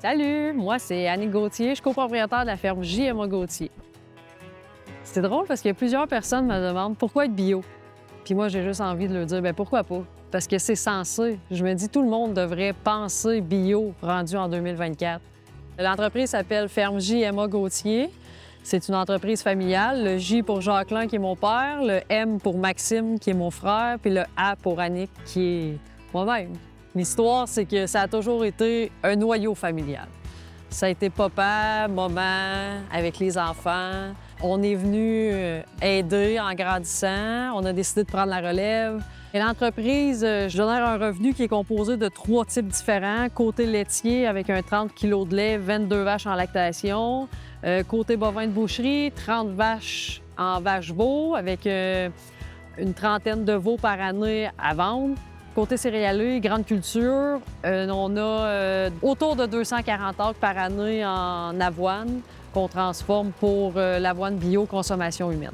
Salut, moi c'est Annick Gauthier, je suis copropriétaire de la ferme J.M.A. Gauthier. C'est drôle parce qu'il y a plusieurs personnes me demandent pourquoi être bio. Puis moi j'ai juste envie de leur dire pourquoi pas. Parce que c'est censé. Je me dis tout le monde devrait penser bio rendu en 2024. L'entreprise s'appelle Ferme J.M.A. Gauthier. C'est une entreprise familiale. Le J pour Jacqueline qui est mon père, le M pour Maxime qui est mon frère, puis le A pour Annick qui est moi-même. L'histoire, c'est que ça a toujours été un noyau familial. Ça a été papa, maman, avec les enfants. On est venu aider en grandissant. On a décidé de prendre la relève. Et l'entreprise génère un revenu qui est composé de 3 types différents. Côté laitier, avec un 30 kg de lait, 22 vaches en lactation. Côté bovin de boucherie, 30 vaches en vache-veau, avec une trentaine de veaux par année à vendre. Côté céréalier, grande culture, on a autour de 240 acres par année en avoine qu'on transforme pour l'avoine bio consommation humaine.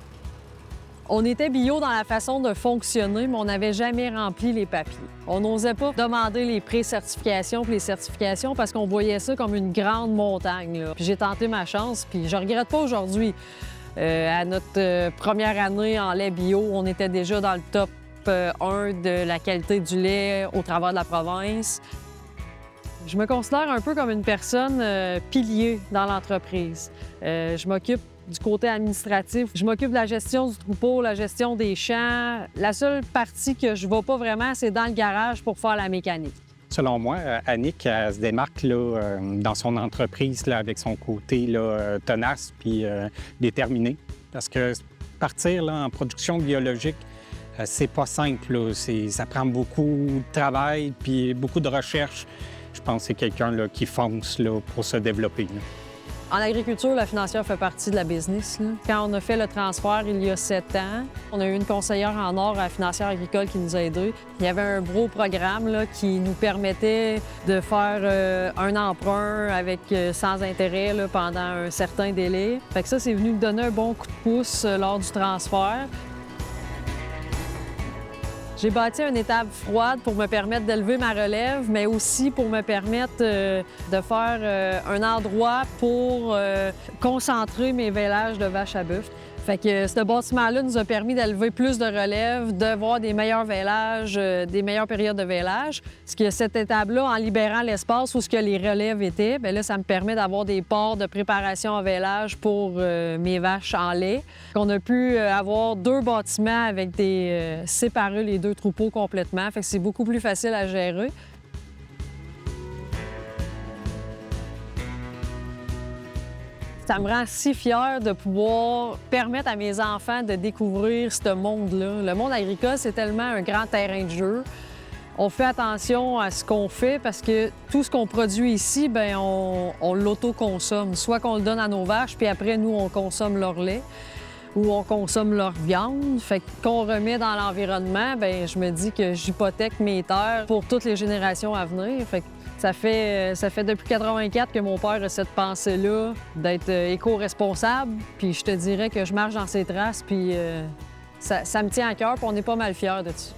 On était bio dans la façon de fonctionner, mais on n'avait jamais rempli les papiers. On n'osait pas demander les pré-certifications puis les certifications parce qu'on voyait ça comme une grande montagne, là. Puis j'ai tenté ma chance, puis je regrette pas aujourd'hui. À notre première année en lait bio, on était déjà dans le top 1 de la qualité du lait au travers de la province. Je me considère un peu comme une personne pilier dans l'entreprise. Je m'occupe du côté administratif. Je m'occupe de la gestion du troupeau, la gestion des champs. La seule partie que je ne vais pas vraiment, c'est dans le garage pour faire la mécanique. Selon moi, Annick, elle se démarque là, dans son entreprise là, avec son côté là, tenace puis déterminé. Parce que partir là, en production biologique, c'est pas simple. Là. Ça prend beaucoup de travail puis beaucoup de recherche. Je pense que c'est quelqu'un là, qui fonce là, pour se développer. Là. En agriculture, la financière fait partie de la business, là. Quand on a fait le transfert il y a 7 ans, on a eu une conseillère en or à la financière agricole qui nous a aidés. Il y avait un gros programme là, qui nous permettait de faire un emprunt avec sans intérêt là, pendant un certain délai. Fait que ça, c'est venu nous donner un bon coup de pouce lors du transfert. J'ai bâti une étable froide pour me permettre d'élever ma relève, mais aussi pour me permettre de faire un endroit pour concentrer mes vélages de vaches à bœuf. Fait que ce bâtiment-là nous a permis d'élever plus de relèves, de voir des meilleurs vélages, des meilleures périodes de vélage. Ce que cette étable-là, en libérant l'espace où ce que les relèves étaient, bien là, ça me permet d'avoir des ports de préparation en vélage pour mes vaches en lait. On a pu avoir 2 bâtiments avec des séparer les 2 troupeaux complètement. Fait que c'est beaucoup plus facile à gérer. Ça me rend si fière de pouvoir permettre à mes enfants de découvrir ce monde-là. Le monde agricole, c'est tellement un grand terrain de jeu. On fait attention à ce qu'on fait parce que tout ce qu'on produit ici, bien, on l'auto-consomme. Soit qu'on le donne à nos vaches, puis après, nous, on consomme leur lait ou on consomme leur viande. Fait qu'on remet dans l'environnement, bien, je me dis que j'hypothèque mes terres pour toutes les générations à venir. Fait que ça fait depuis 84 que mon père a cette pensée-là d'être éco-responsable. Puis je te dirais que je marche dans ses traces, puis ça me tient à cœur, puis on est pas mal fiers de ça.